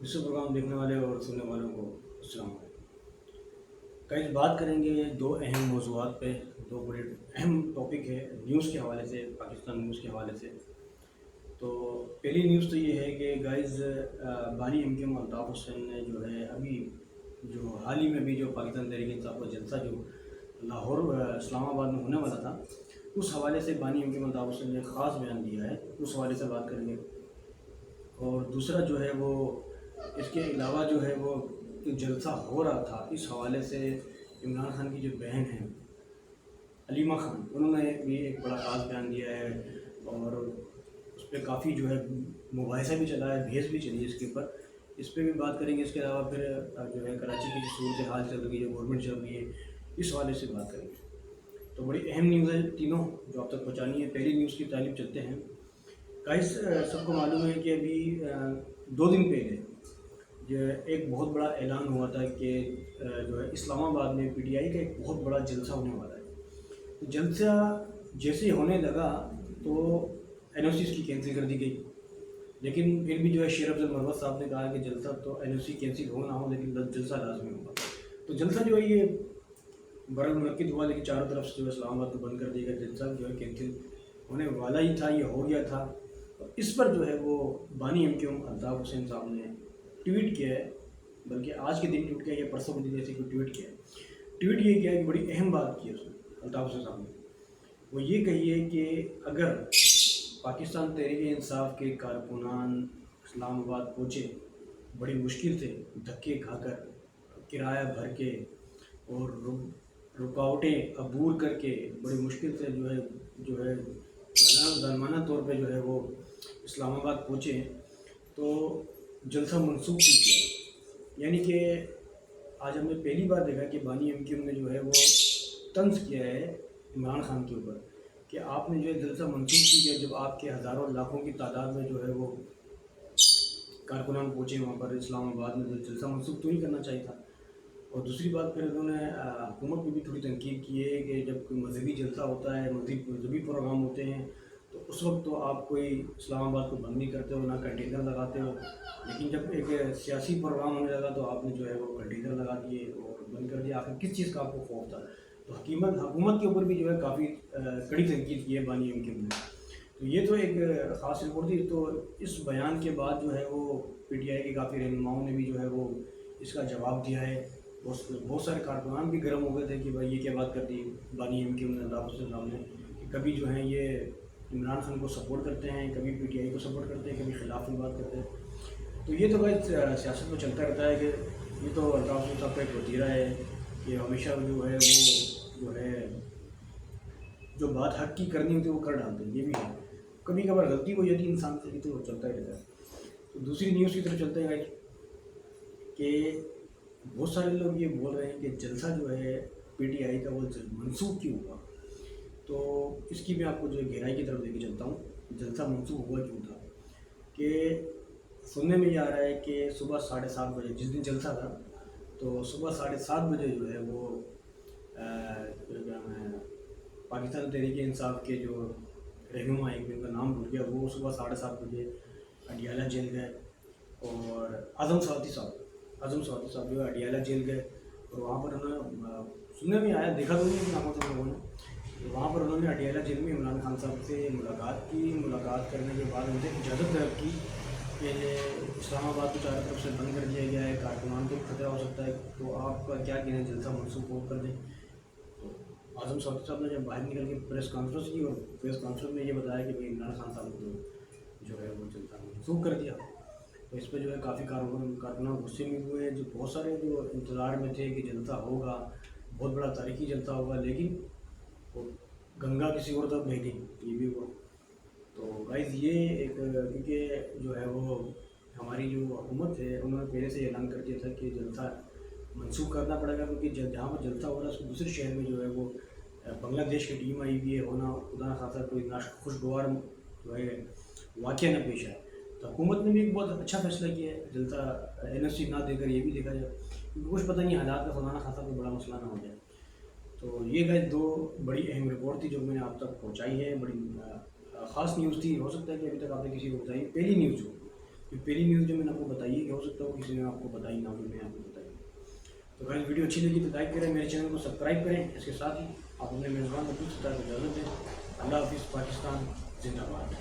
विश्व प्रोग्राम देखने वाले और सुनने वालों को अस्सलाम कई बात करेंगे दो अहम मौज़ूआत पे। दो बड़े अहम टॉपिक है न्यूज़ के हवाले से, पाकिस्तान न्यूज़ के हवाले से। तो पहली न्यूज़ तो ये है कि गाइज़ बानी एमकेएम अल्ताफ़ हुसैन ने जो है अभी जो हाल ही में भी जो पाकिस्तान तहरीक इंसाफ का जलसा जो लाहौर इस्लामाबाद में होने वाला था, उस हवाले से बानी एमकेएम अल्ताफ़ हुसैन ने एक ख़ास बयान दिया है, उस हवाले से बात करेंगे। और दूसरा जो है वो इसके अलावा जो है वो जो जलसा हो रहा था, इस हवाले से इमरान खान की जो बहन है अलीमा खान, उन्होंने भी एक बड़ा ख़ास बयान दिया है और उस पर काफ़ी जो है मुबाहिसा भी चला है, बहस भी चली है इसके ऊपर। इस पर भी बात करेंगे। इसके अलावा फिर जो है कराची की जो सूरत हाल चल रही है, गवर्नमेंट चल रही है, इस हवाले से बात करेंगे। तो बड़ी अहम न्यूज़ है तीनों जो आप तक पहुँचानी है। पहली न्यूज़ की तारीफ चलते हैं। गाइस, सबको मालूम है कि अभी 2 दिन पहले जो है एक बहुत बड़ा ऐलान हुआ था कि जो है इस्लामाबाद में पीटीआई का एक बहुत बड़ा जलसा होने वाला है। तो जलसा जैसे ही होने लगा तो एनओसी की कैंसिल कर दी गई। लेकिन फिर भी जो है शेर अफजल मरवत साहब ने कहा कि जलसा तो एनओसी कैंसिल हो ना हो, लेकिन जलसा लाजमी होगा। तो जलसा जो है ये बरल मुनक्किद हुआ, लेकिन चारों तरफ से जो है इस्लामाबाद को बंद कर दिया गया। जलसा जो है कैंसिल होने वाला ही था, ये हो गया था। और इस पर जो है वो बानी एमकेएम अल्ताफ़ हुसैन साहब ने ट्वीट किया है, बल्कि आज के दिन ट्वीट किया या परसों के दिन जैसे कोई ट्वीट किया है। ट्वीट ये किया कि बड़ी अहम बात की है उसने अल्ताफ़ हुसैन साहब ने। वो ये कही है कि अगर पाकिस्तान तहरीक इंसाफ के कारकुनान इस्लामाबाद पहुँचे बड़ी मुश्किल से, धक्के खाकर, किराया भर के और रुकावटें अबूर करके बड़ी मुश्किल से जो है ज़ालिमाना तौर पे जो है वो इस्लामाबाद पहुँचे, तो जलसा मनसूख नहीं किया। यानी कि आज हमने पहली बार देखा कि बानी एमकेएम ने जो है वो तंज किया है इमरान खान के ऊपर कि आपने जो है जलसा मनसूख किया, जब आपके हज़ारों लाखों की तादाद में जो है वो कारकुनान पहुँचे वहाँ पर इस्लामाबाद में, तो जलसा मनसूख तो नहीं करना चाहिए था। और दूसरी बात फिर उन्होंने हुकूमत पे भी थोड़ी तनकीद की है कि जब कोई मजहबी जलसा होता है, मजहबी प्रोग्राम होते हैं, तो उस वक्त तो आप कोई इस्लामाबाद को बंद नहीं करते हो, ना कंटेनर लगाते हो। लेकिन जब एक सियासी प्रोग्राम होने लगा तो आपने जो है वो कंटेनर लगा दिए और बंद कर दिया। आखिर किस चीज़ का आपको खौफ था? तो हुकूमत के ऊपर भी जो है काफ़ी कड़ी तनकीद की है बानी एमकेएम ने। तो ये तो एक ख़ास रिपोर्ट थी। तो इस बयान के बाद जो है वो पीटीआई के काफ़ी रहनुमाओं ने भी जो है वो इसका जवाब दिया है। बहुत सारे कारकुनान भी गर्म हो गए थे कि भाई ये क्या बात कर दी बानी एमकेएम ने, अल्ताफ़ हुसैन साहब ने, कि कभी जो है ये इमरान खान को सपोर्ट करते हैं, कभी पीटीआई को सपोर्ट करते हैं, कभी खिलाफ में बात करते हैं। तो ये तो भाई सियासत में चलता रहता है कि ये तो अल्ताफ़ हुसैन साहब का एक वतीरा है कि हमेशा जो है वो जो है जो बात हक की करनी होती है वो कर डालते हैं। ये भी है, कभी कभार गलती हो जाती है इंसान से, भी तो चलता ही रहता है। तो दूसरी न्यूज़ की तरफ चलते हैं कि बहुत सारे लोग ये बोल रहे हैं कि जलसा जो है पीटीआई का वो मनसूख क्यों हुआ। तो इसकी मैं आपको जो है गहराई की तरफ लेके चलता हूँ। जलसा मनसूख हुआ क्यों था कि सुनने में ये आ रहा है कि सुबह 7:30 बजे जिस दिन जलसा था, तो सुबह 7:30 बजे जो है वो क्या नाम है, पाकिस्तान तहरीक इंसाफ के जो रहनुमा, एक उनका नाम भूल गया, वो सुबह 7:30 बजे अडियाला जेल गए। और आज़म स्वाति साहब जो है अडियाला जेल गए और वहाँ पर उन्होंने सुनने में आया, देखा तो नहीं लेकिन आंखों से लोगों ने, तो वहाँ पर उन्होंने अडियाला जेल में इमरान खान साहब से मुलाकात की। मुलाकात करने के बाद उनसे इजाज़त तलब की कि इस्लामाबाद को चारों तरफ से बंद कर दिया गया है, कारकुनान को खतरा हो सकता है, तो आपका क्या कहना है, जलसा मनसूख कर दें। तो आज़म स्वाति साहब ने जब बाहर निकल के प्रेस कॉन्फ्रेंस की और प्रेस कॉन्फ्रेंस में ये बताया कि भाई इमरान खान साहब को जो है वो जलसा मनसूख कर दिया। तो इस पर जो है काफ़ी कारकुनान गुस्से में हुए हैं, जो बहुत सारे जो इंतज़ार में थे कि जलसा होगा, बहुत बड़ा तारीखी जलसा होगा, लेकिन वो गंगा किसी और तरफ बह गई, ये भी हुआ। तो गाइज़ ये एक क्योंकि जो है वो हमारी जो हुकूमत है उन्होंने पहले से ऐलान कर दिया था कि जलसा मनसूख करना पड़ेगा, क्योंकि जहाँ पर जलसा हो रहा है उसके दूसरे शहर में जो है वो बांग्लादेश की टीम आई हुई है, होना खुदा न खासा कोई खुशगवार जो है वाक़या न पेश आए। तो हुकूमत ने भी एक बहुत अच्छा फैसला किया है, जलसा एनओसी ना देकर ये भी देखा जाए, क्योंकि कुछ पता नहीं हालात का खुदा न खासा कोई बड़ा मसला ना हो जाए। तो ये गए दो बड़ी अहम रिपोर्ट थी जो मैंने आप तक पहुंचाई है। बड़ी ख़ास न्यूज़ थी, हो सकता है कि अभी तक आपने किसी को बताई, पहली न्यूज़ हो। یہ پہلی نیوز جو میں نے آپ کو بتائی ہے کہ ہو سکتا ہو کسی نے آپ کو بتائی نہ ہو، میں آپ کو بتائی. تو گائز ویڈیو اچھی لگی تو لائک کریں، میرے چینل کو سبسکرائب کریں. اس کے ساتھ ہی آپ اپنے میزبان کو کچھ اجازت دیں. اللہ حافظ. پاکستان زندہ باد.